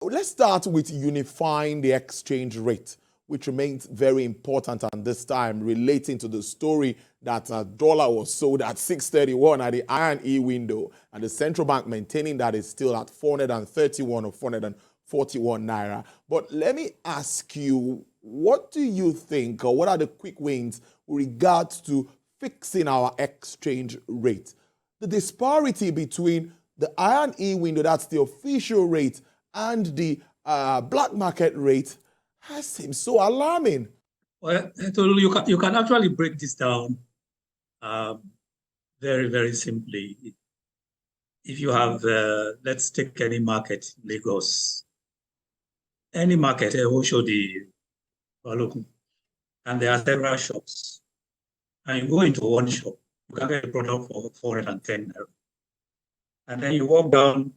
Let's start with unifying the exchange rate, which remains very important at this time, relating to the story that a dollar was sold at 631 at the I&E window, and the central bank maintaining that it's still at 431 or 441 naira. But let me ask you, what do you think, or what are the quick wins with regards to fixing our exchange rate? The disparity between the I&E window, that's the official rate, and the black market rate seems so alarming. Well, you can actually break this down very, very simply. If you have, let's take any market, Lagos, any market, Oshodi, Balogun, and there are several shops. And you go into one shop, you can get a product for 410 naira. And then you walk down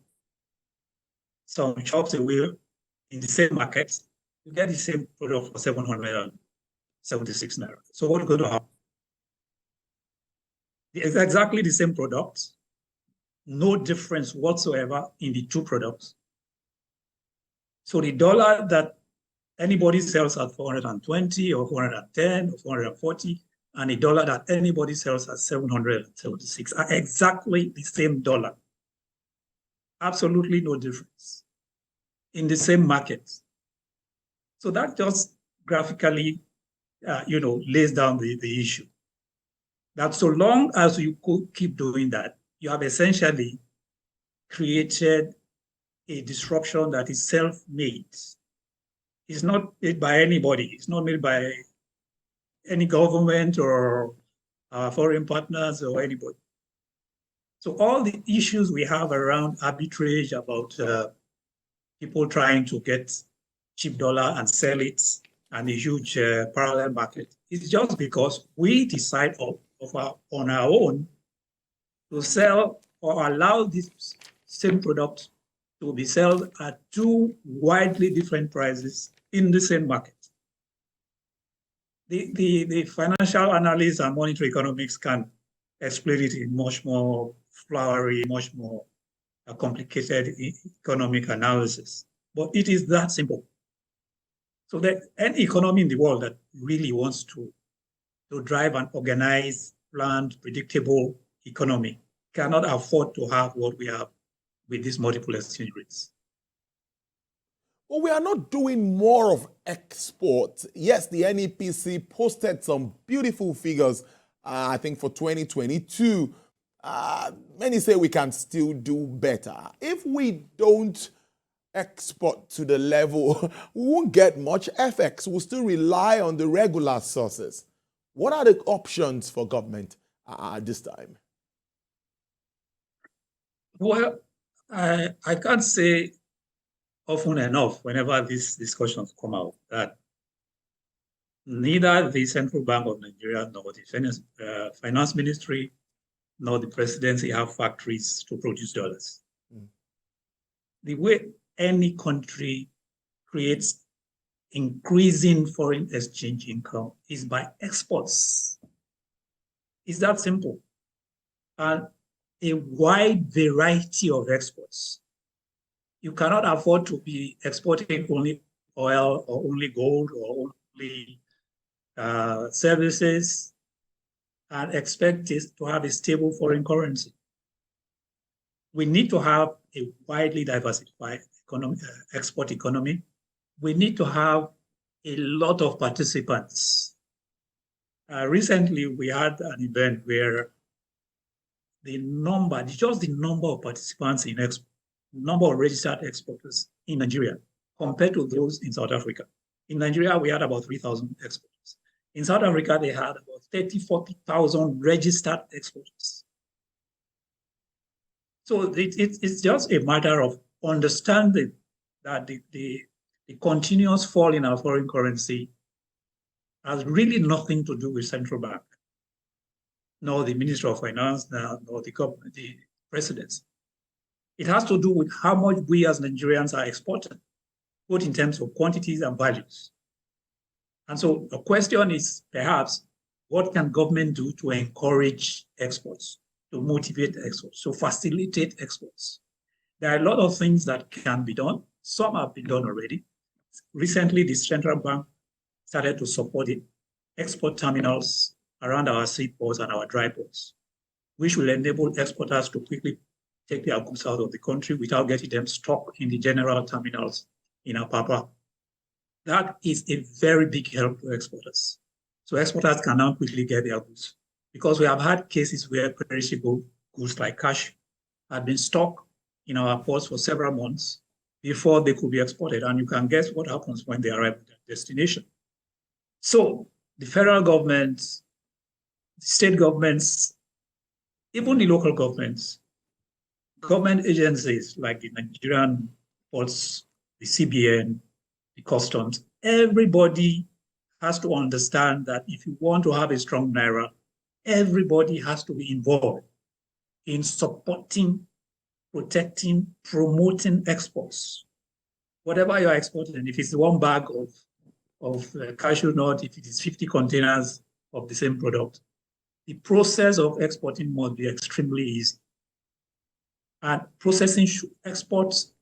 some shops away in the same market, you get the same product for 776 naira. So what's going to happen? It's exactly the same product, no difference whatsoever in the two products. So the dollar that anybody sells at 420 or 410 or 440, and the dollar that anybody sells at 776 are exactly the same dollar. Absolutely no difference in the same market. So that just graphically, lays down the issue. That so long as you could keep doing that, you have essentially created a disruption that is self-made. It's not made by anybody. It's not made by any government or foreign partners or anybody. So all the issues we have around arbitrage, about people trying to get cheap dollar and sell it, and a huge parallel market, is just because we decide on our own to sell or allow this same product to be sold at two widely different prices in the same market. The financial analysts and monetary economics can explain it in much more flowery, much more complicated economic analysis. But it is that simple. So that any economy in the world that really wants to drive an organized, planned, predictable economy cannot afford to have what we have with these multiple exchange rates. Well, we are not doing more of export. Yes, the NEPC posted some beautiful figures, I think, for 2022. Many say we can still do better. If we don't export to the level, we won't get much FX. We'll still rely on the regular sources. What are the options for government at this time? Well, I can't say often enough whenever these discussions come out that neither the Central Bank of Nigeria nor the Finance Ministry nor the presidency have factories to produce dollars. The way any country creates increasing foreign exchange income is by exports. It's that simple. And a wide variety of exports. You cannot afford to be exporting only oil or only gold or only services and expect it to have a stable foreign currency. We need to have a widely diversified export economy. We need to have a lot of participants. Recently, we had an event where just the number of participants in number of registered exporters in Nigeria compared to those in South Africa. In Nigeria, we had about 3,000 exporters. In South Africa, they had about 40,000 registered exporters. So it's just a matter of understanding that the continuous fall in our foreign currency has really nothing to do with central bank, nor the Minister of Finance, nor the government, the presidency. It has to do with how much we as Nigerians are exporting, both in terms of quantities and values. And so the question is perhaps, what can government do to encourage exports, to motivate exports, to facilitate exports? There are a lot of things that can be done. Some have been done already. Recently, the central bank started to support the export terminals around our seaports and our dry ports, which will enable exporters to quickly take their goods out of the country without getting them stuck in the general terminals in Apapa. That is a very big help to exporters. So exporters can now quickly get their goods, because we have had cases where perishable goods like cash had been stuck in our ports for several months before they could be exported. And you can guess what happens when they arrive at their destination. So the federal government, the state governments, even the local governments, government agencies like the Nigerian ports, the CBN, the customs, everybody has to understand that if you want to have a strong Naira, everybody has to be involved in supporting, protecting, promoting exports. Whatever you're exporting, if it's one bag of cashew nut, if it is 50 containers of the same product, the process of exporting must be extremely easy. And processing exports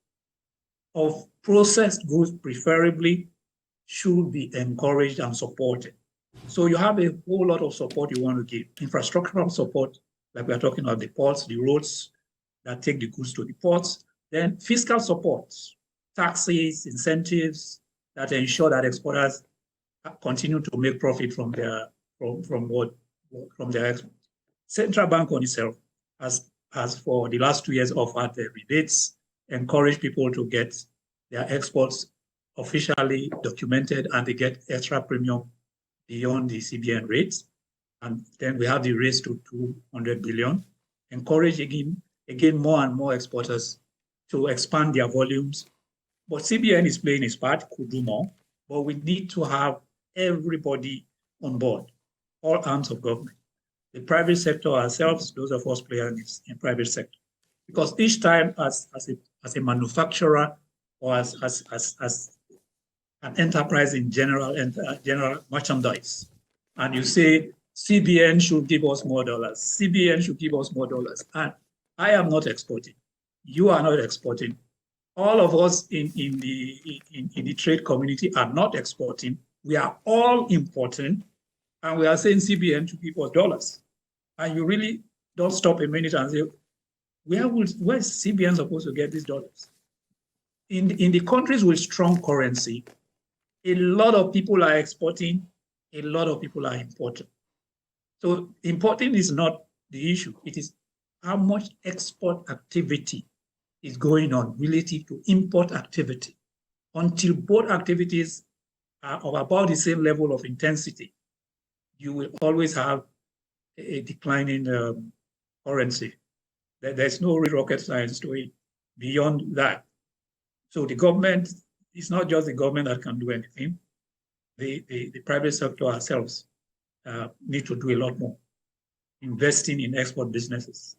of processed goods preferably should be encouraged and supported. So you have a whole lot of support you want to give. Infrastructural support, like we are talking about the ports, the roads that take the goods to the ports. Then fiscal support, taxes, incentives that ensure that exporters continue to make profit from their export. Central bank on itself has for the last 2 years offered the rebates, encourage people to get their exports officially documented, and they get extra premium beyond the CBN rates. And then we have the raise to 200 billion, encourage again more and more exporters to expand their volumes. But CBN is playing its part, could do more, but we need to have everybody on board, all arms of government. The private sector ourselves, those of us playing in private sector. Because each time as a manufacturer or as an enterprise in general merchandise, and you say CBN should give us more dollars, CBN should give us more dollars, and I am not exporting, you are not exporting, all of us in the trade community are not exporting, we are all importing, and we are saying CBN should give us dollars. And you really don't stop a minute and say, where is CBN supposed to get these dollars? In the countries with strong currency, a lot of people are exporting, a lot of people are importing. So importing is not the issue. It is how much export activity is going on relative to import activity. Until both activities are of about the same level of intensity, you will always have a declining currency. There's no rocket science to it beyond that. So the government, it's not just the government that can do anything. The private sector ourselves need to do a lot more, investing in export businesses,